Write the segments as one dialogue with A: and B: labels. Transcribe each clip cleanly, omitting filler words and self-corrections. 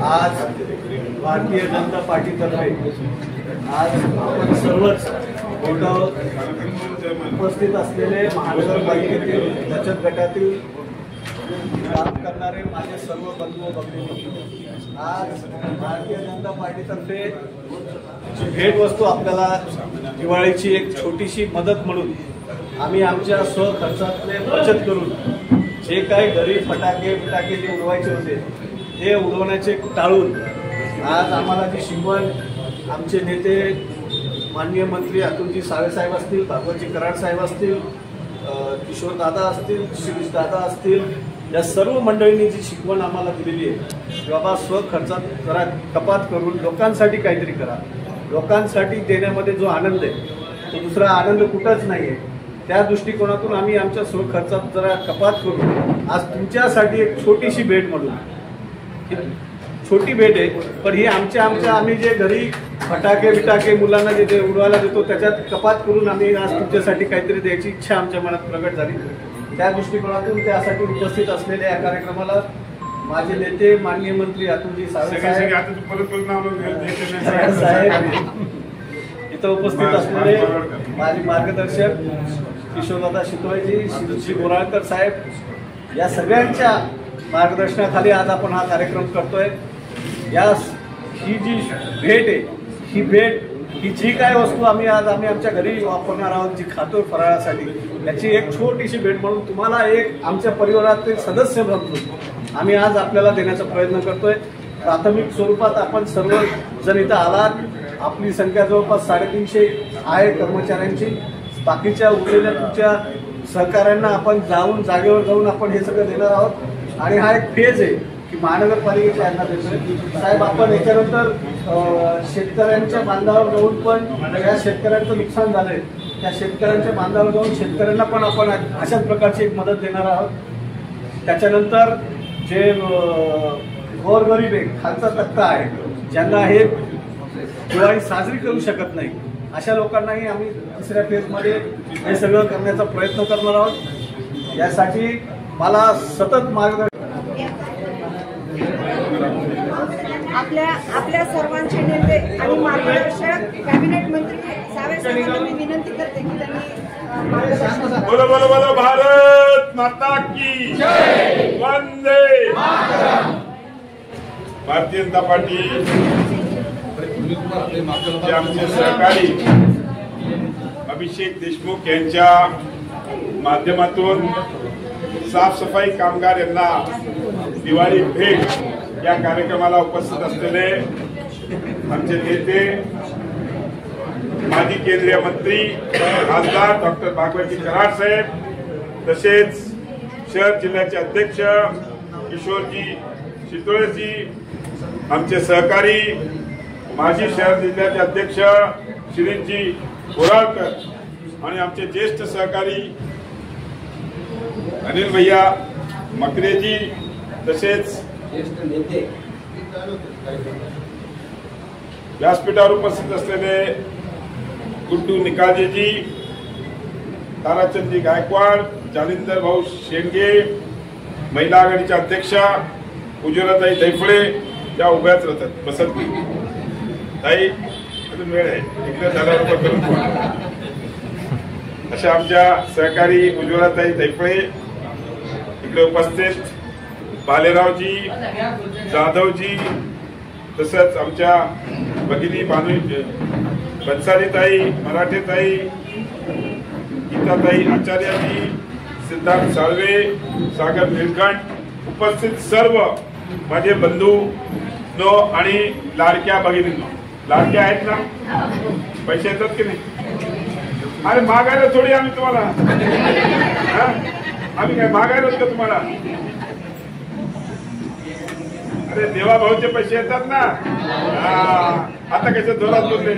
A: आज भारतीय जनता पार्टीतर्फे आज आपण सर्वच उपस्थित असलेले महानगरपालिकेतील बचत गटातील काम करणारे माझे सर्व बंधू भगिनी, आज भारतीय जनता पार्टीतर्फे भेटवस्तू आपल्याला दिवाळीची एक छोटीशी मदत म्हणून आम्ही आमच्या स्वखर्चातले बचत करून जे काही घरी फटाके जे उडवायचे होते ते उडवण्याचे टाळून आज आम्हाला जी शिकवण आमचे नेते माननीय मंत्री अतुलजी सावे साहेब असतील, भागवतजी कराड साहेब असतील, किशोर दादा असतील, शिरीष दादा असतील, या सर्व मंडळींनी जी शिकवण आम्हाला दिलेली आहे की बाबा स्वखर्चात जरा कपात करून लोकांसाठी काहीतरी करा, लोकांसाठी देण्यामध्ये जो आनंद आहे तो दुसरा आनंद कुठंच नाही आहे, त्या दृष्टिकोनातून आम्ही आमच्या स्वखर्चात जरा कपात करून आज तुमच्यासाठी एक छोटीशी भेट म्हणून, छोटी भेट आहे पण ही आम्ही जे घरी फटाके मुलांना जे उडवायला देतो त्याच्यात कपात करून आम्ही आज तुमच्यासाठी काहीतरी द्यायची इच्छा आमच्या मनात प्रगट झाली। त्या दृष्टिकोनातून त्यासाठी उपस्थित असलेल्या या कार्यक्रमाला माझे नेते माननीय मंत्री अतुलजी सावे साहेब इथं उपस्थित असलेले माझे मार्गदर्शक किशोरदादा शितोळेजी, शिरीषजी बोराळकर साहेब, या सगळ्यांच्या मार्गदर्शनाखाली आज आपण हा कार्यक्रम करतोय। ही जी भेट आहे ही भेट ही जी काय वस्तू आम्ही आमच्या घरी वापरणार आहोत, जी खातो फराळासाठी, याची एक छोटीशी भेट म्हणून तुम्हाला एक आमच्या परिवारातील सदस्य म्हणून आम्ही आज आपल्याला देण्याचा प्रयत्न करतोय। प्राथमिक स्वरूपात आपण सर्व जण इथं आलात, आपली संख्या जवळपास 350 आहे कर्मचाऱ्यांची, बाकीच्या उरलेल्या तुमच्या सहकाऱ्यांना आपण जागेवर जाऊन आपण हे सगळं देणार आहोत आणि हा एक फेज आहे की महानगरपालिकेच्या यांना देतोय। साहेब आपण याच्यानंतर शेतकऱ्यांच्या बांधावर जाऊन पण ज्या शेतकऱ्यांचं नुकसान झालंय त्या शेतकऱ्यांच्या बांधावर जाऊन शेतकऱ्यांना पण आपण अशाच प्रकारची एक मदत देणार आहोत। त्याच्यानंतर जे गोरगरीब आहे, खालचा तक्ता आहे, ज्यांना हे दिवाळी साजरी करू शकत नाही, अशा लोकांनाही आम्ही तिसऱ्या फेजमध्ये हे सगळं करण्याचा प्रयत्न करणार आहोत। यासाठी मला सतत मार्गदर्शन
B: आपल्या सर्वांचे नेते आणि मार्गदर्शक कॅबिनेट मंत्री सावे साहेबांना मी विनंती करते की त्यांनी
C: बोलो भारत माता की जय, वंदे मातरम। भारतीय जनता पार्टी आमचे सहकारी अभिषेक देशमुख यांच्या माध्यमातून साफसफाई कामगार यांना दिवाळी भेट या कार्यक्रमाला उपस्थित असलेले आमचे नेते माजी केंद्रीय मंत्री खासदार डॉक्टर भागवतजी कराड साहेब, तसेच शहर जिल्ह्याचे अध्यक्ष किशोरजी शितोळेजी, आमचे सहकारी माजी शहर जिल्ह्याचे अध्यक्ष शिरीषजी बोराळकर आणि आमचे ज्येष्ठ सहकारी अनिल भैया मकरेजी, तसेच ज्येष्ठ नेते व्यासपीठावर उपस्थित असलेले गुड्डू निकाळजेजी, ताराचंदजी गायकवाड, जालिंदर भाऊ शेंडगे, महिला आघाडीच्या अध्यक्षा उज्ज्वलाताई दैफळे, त्या उभ्याच राहतात बसत ताई, अजून वेळ आहे, इकडे झाल्यावर करून अशा आमच्या सहकारी उज्ज्वलाताई दैफळे इकडे उपस्थित, बालेरावजी, जाधवजी, तसंच आमच्या भगिनी बनसारीताई, मराठेताई, गीताताई आचार्यजी, सिद्धार्थ साळवे, सागर निळकंठ, उपस्थित सर्व माझे बंधू नो आणि लाडक्या भगिनींनो, लाडक्या आहेत ना, पैसे येतात की नाही? अरे मागायला थोडी आम्ही तुम्हाला, आम्ही काय मागायला का तुम्हाला? अरे देवा भाऊचे पैसे येतात ना, आता कसे जोरात बोलले।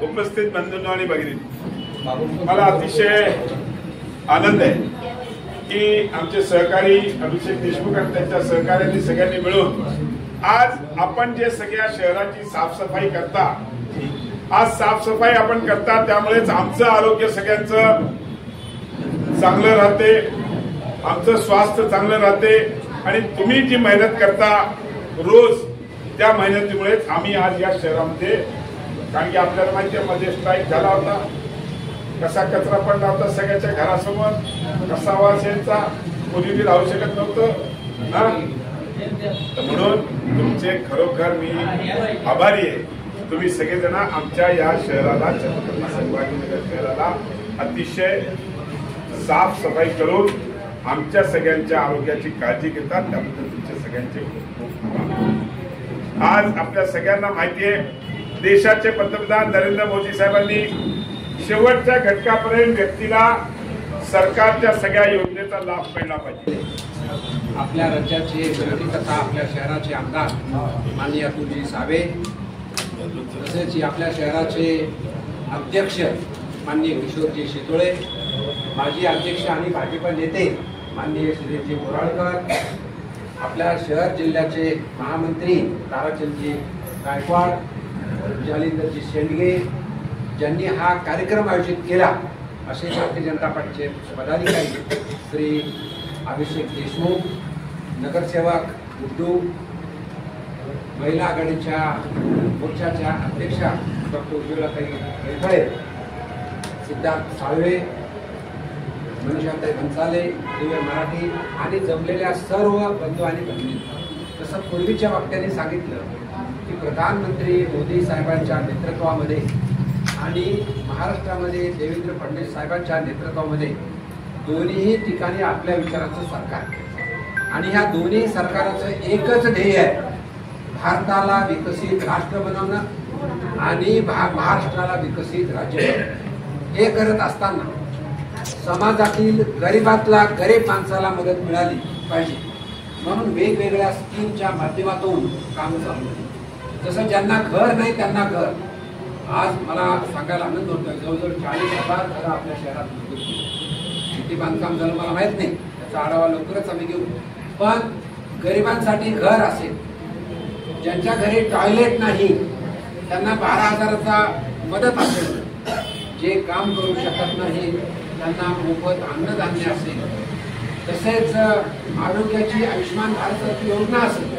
C: उपस्थित बंधूंनो आणि भगिनी, मला अतिशय आनंद आहे की आमचे सहकारी अभिषेक देशमुख आणि त्यांच्या सहकार्यांनी सगळ्यांनी मिळून आज आपण जे सगळ्या शहराची साफसफाई करता, आज साफसफाई आपण करता, त्यामुळेच आमचं आरोग्य सगळ्यांचं चांगलं राहते, आमचं स्वास्थ्य चांगलं राहते, आणि तुम्ही जी मेहनत करता रोज, त्या मेहनतीमुळेच आम्ही आज या शहरामध्ये, कारण की आपल्याला माहिती आहे मध्ये स्ट्राईक झाला होता, कसा कचरा पडला होता सगळ्याच्या घरासमोर, कसा आवाज यायचा, कोणी बी राहू शकत नव्हतं ना. तर म्हणून तुमचे खरोखर मी आभारी आहे. तुम्ही सगळेजण आमच्या या शहराला, छत्रपती संभाजीनगर शहराला अतिशय साफसफाई करून आमच्या सगळ्यांच्या आरोग्याची काळजी घेतात. त्याबद्दल तुमच्या सगळ्यांचे आज आपल्या सगळ्यांना माहिती आहे, देशाचे पंतप्रधान नरेंद्र मोदी साहेबांनी शेवटच्या घटकापर्यंत व्यक्तीला सरकारच्या सगळ्या योजनेचा लाभ मिळला पाहिजे.
D: आपल्या राज्याचे विरोधी तथा आपल्या शहराचे आमदार माननीय अतुलजी सावे, तसेच आपल्या शहराचे अध्यक्ष माननीय किशोरजी शितोळे, माजी अध्यक्ष आणि भाजप नेते माननीय श्रीजी बोराळकर, आपल्या शहर जिल्ह्याचे महामंत्री ताराचंदजी गायकवाड, जालिंदरजी शेंडगे, ज्यांनी हा कार्यक्रम आयोजित केला, असे भारतीय जनता पार्टीचे पदाधिकारी श्री अभिषेक देशमुख, नगरसेवक गुड्डू, महिला आघाडीच्या मोर्चाच्या अध्यक्षा डॉक्टर उज्ज्वलाताई रेखळे, सिद्धार्थ साळवे, मनीषाताई भन्साले, दिव्य मराठी आणि जमलेल्या सर्व बंधू आणि भगिनी. तसं पूर्वीच्या वक्त्यांनी सांगितलं की प्रधानमंत्री मोदी साहेबांच्या नेतृत्वामध्ये आणि महाराष्ट्रामध्ये देवेंद्र फडणवीस साहेबांच्या नेतृत्वामध्ये दोन्ही ठिकाणी आपल्या विचाराचं सरकार आहे. आणि ह्या दोन्ही सरकाराचं एकच ध्येय आहे, भारताला विकसित राष्ट्र बनवणं आणि महाराष्ट्राला विकसित राज्य बनवणं. हे करत असताना समाजातील गरीबातला गरीब माणसाला मदत मिळाली पाहिजे, म्हणून वेगवेगळ्या स्कीमच्या माध्यमातून काम चालू आहे. जसं ज्यांना घर नाही त्यांना घर. आज मला सांगायला आनंद होतोय, जवळजवळ 40,000 घरं आपल्या शहरात मंजूर केली. किती बांधकाम झालं मला माहित नाही, त्याचा आढावा लवकरच आम्ही घेऊ. पण गरिबांसाठी घर असेल, ज्यांच्या घरी टॉयलेट नाही त्यांना 12,000चा मदत असेल, जे काम करू शकत नाही त्यांना मोफत अन्नधान्य असेल, तसेच आरोग्याची आयुष्यमान भारत योजना असेल,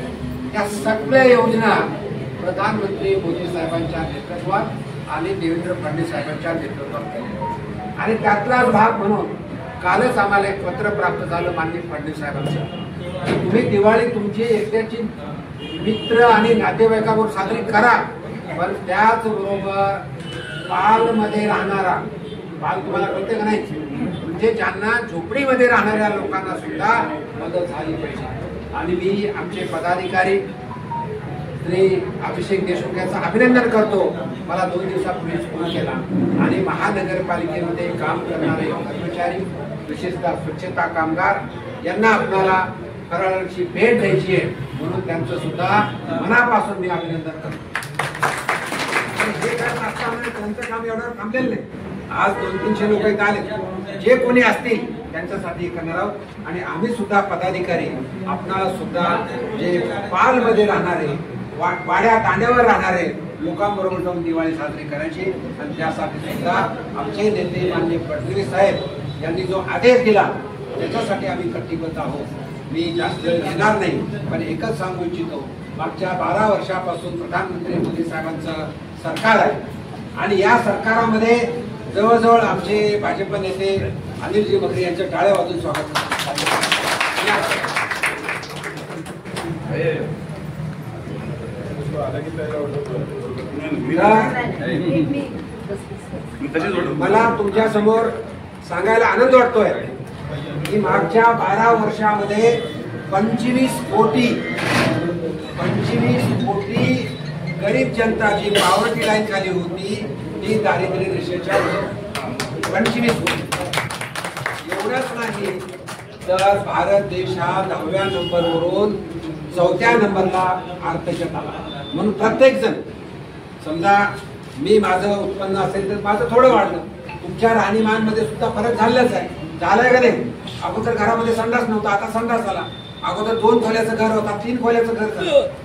D: या सगळ्या योजना प्रधानमंत्री मोदी साहेबांच्या नेतृत्वात आणि देवेंद्र फडणवीस साहेबांच्या नेतृत्वात केले. आणि त्यातलाच भाग म्हणून कालच आम्हाला एक पत्र प्राप्त झालं माननीय फडणवीस साहेबांचं, तुम्ही दिवाळी तुमची एकट्याची मित्र आणि नातेवाईकावर साजरी करा, पण त्याचबरोबर पालमध्ये राहणारा, पाल तुम्हाला कळते का नाही, म्हणजे ज्यांना झोपडीमध्ये राहणाऱ्या लोकांना सुद्धा मदत झाली पाहिजे. आणि मी आमचे पदाधिकारी श्री अभिषेक देशमुख यांचं अभिनंदन करतो. मला 2 दिवसापूर्वी फोन केला आणि महानगरपालिकेमध्ये काम करणारे कर्मचारी, विशेषतः स्वच्छता कामगार यांना आपल्याला फराळाची भेट द्यायची आहे, म्हणून त्यांचं सुद्धा मनापासून मी अभिनंदन करतो. हे करत असताना त्यांचं काम एवढं थांबलेलं नाही. आज 200-300 लोक इथं आले, जे कोणी असतील त्यांच्यासाठी करणार आहोत. आणि आम्ही सुद्धा पदाधिकारी आपणाला सुद्धा जे पालमध्ये राहणारे, वाड्या तांड्यावर राहणारे लोकांबरोबर जाऊन दिवाळी साजरी करायची, आणि त्यासाठी सुद्धा आमचे नेते माननीय फडणवीस साहेब यांनी जो आदेश दिला त्याच्यासाठी आम्ही कटिबद्ध आहोत. मी जास्त वेळ घेणार नाही, पण एकच सांगू इच्छितो, मागच्या 12 वर्षापासून प्रधानमंत्री मोदी साहेबांचं सरकार आहे आणि या सरकारामध्ये जवळजवळ आमचे भाजप नेते अनिलजी मकरी यांच्या टाळ्या वाजून स्वागत करतात. मला तुमच्या समोर सांगायला आनंद वाटतोय की मागच्या 12 वर्षामध्ये 25 कोटी गरीब जनता जी पॉवर्टी लाईन खाली होती ती दारिद्र्य रेषेच्या 25 कोटी. एवढंच नाही तर भारत देश हा 10व्या नंबरवरून 4थ्या नंबरला अर्थात आला. म्हणून प्रत्येक जण, समजा मी माझं उत्पन्न असेल तर माझं थोडं वाढलं, तुमच्या राहणीमानमध्ये सुद्धा फरक झालाच आहे. झालाय का नाही? अगोदर घरामध्ये संडास नव्हता, आता संडास आला. अगोदर 2 खोल्याचं घर होता, 3 खोल्याचं घर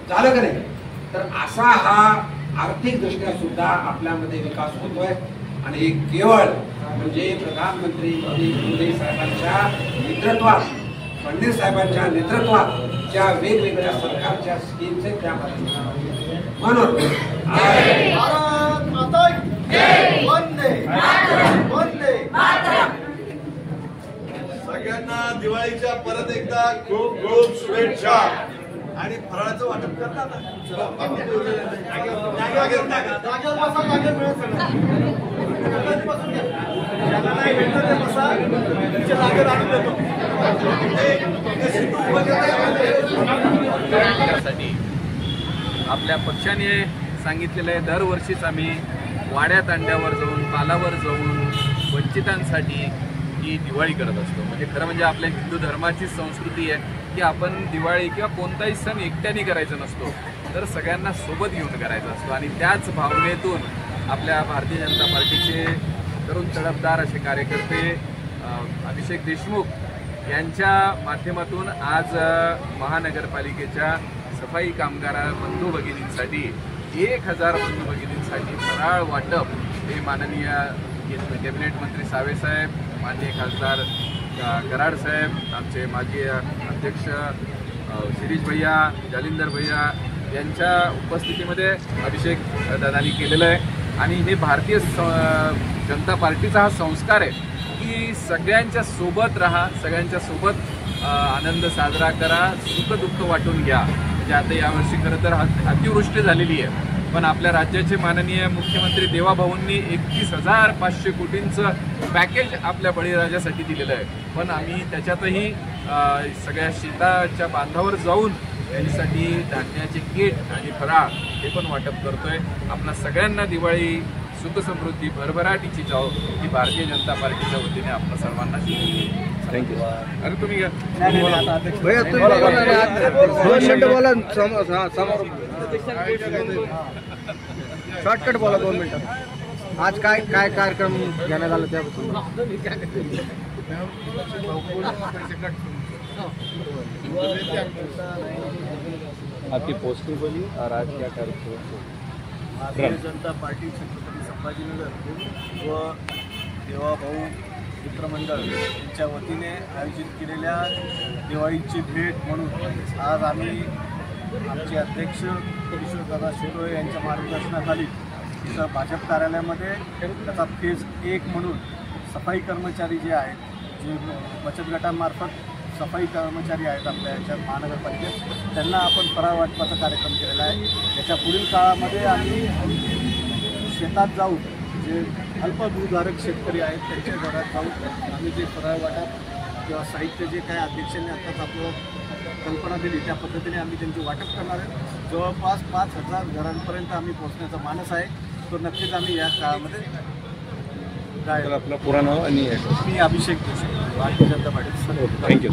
D: झालं का नाही? तर असा हा आर्थिक दृष्ट्या सुद्धा आपल्यामध्ये विकास होतोय. आणि केवळ म्हणजे प्रधानमंत्री मोदी साहेबांच्या नेतृत्वात, फडणवीस साहेबांच्या नेतृत्वात ज्या वेगवेगळ्या सरकारच्या स्कीम्स आहेत त्यामध्ये म्हणून
A: भारत माता की वंदे वंदे
E: सगळ्यांना दिवाळीच्या परत एकदा खूप खूप शुभेच्छा आणि फराळाचं वाटप करतात
F: त्यासाठी आपल्या पक्षाने सांगितलेलं आहे दरवर्षीच आम्ही वाड्यात अंड्यावर जाऊन पालावर जाऊन वंचितांसाठी ही दिवाळी करत असतो. म्हणजे खरं म्हणजे आपल्या हिंदू धर्माची संस्कृती आहे की आपण दिवाळी किंवा कोणताही सण एकट्याने करायचा नसतो तर सगळ्यांना सोबत घेऊन करायचा असतो. आणि त्याच भावनेतून आपल्या भारतीय जनता पार्टीचे तरुण तडफदार असे कार्यकर्ते अभिषेक देशमुख यांच्या माध्यमातून आज महानगरपालिकेच्या सफाई कामगार बंधू भगिनींसाठी 1000 बंधू भगिनींसाठी फराळ वाटप हे माननीय कॅबिनेट मंत्री साहेब, माननीय खासदार कराड साहेब, आमचे माजी अध्यक्ष शिरीष भैया, जालिंदर भैया यांच्या उपस्थितीमध्ये अभिषेक दादांनी केलेलं आहे. आणि हे भारतीय जनता पार्टीचा हा संस्कार आहे की सगळ्यांच्या सोबत राहा, सगळ्यांच्या सोबत आनंद साजरा करा, सुख दुःख वाटून घ्या. म्हणजे आता यावर्षी खरं तर अतिवृष्टी झालेली आहे पण आपल्या राज्याचे माननीय मुख्यमंत्री देवाभाऊंनी 31,500 कोटींचं पॅकेज आपल्या बळीराजासाठी दिलेलं आहे. पण आम्ही त्याच्यातही सगळ्या शेताच्या बांधावर जाऊन त्यांच्यासाठी धान्याचे किट आणि फराळ हे पण वाटप करतोय. आपल्या सगळ्यांना दिवाळी सुख समृद्धी भरभराटीची जाओ ही भारतीय जनता पार्टीच्या वतीने आपल्या सर्वांना थँक्यू. अरे तुम्ही
G: शॉर्टकट बोला 2 मिनिटात. आज काय काय कार्यक्रम घेण्यात आला त्याबद्दल
F: आपकी पोस्टिंग बोली और आज क्या कार्यक्रम?
A: भारतीय जनता पार्टी छत्रपती संभाजीनगर व देवाभाऊ मित्रमंडळ यांच्या वतीने आयोजित केलेल्या दिवाळीची भेट म्हणून आज आम्ही आमचे अध्यक्ष किशोरदादा शितोळे यांच्या मार्गदर्शनाखाली इथं भाजप कार्यालयामध्ये त्याचा फेज 1 म्हणून सफाई कर्मचारी जे आहेत, जे बचत गटांमार्फत सफाई कर्मचारी आहेत आपल्या याच्यात महानगरपालिकेत, त्यांना आपण फराळ वाटपाचा कार्यक्रम केलेला आहे. याच्या पुढील काळामध्ये आम्ही शेतात जाऊन जे अल्पभूधारक शेतकरी आहेत त्यांच्या घरात जाऊन आम्ही जे फराळ वाटप किंवा साहित्य जे काय अध्यक्षांनी आत्ताच आपलं कल्पना दिली त्या पद्धतीने आम्ही त्यांची वाटप करणार आहे. जवळपास 5,000 घरांपर्यंत आम्ही पोहोचण्याचा मानस आहे. तो नक्कीच आम्ही या काळामध्ये
F: आपलं पुरा नाव आणि
A: मी अभिषेक देशमुख, भारतीय जनता पार्टी.
F: थँक्यू.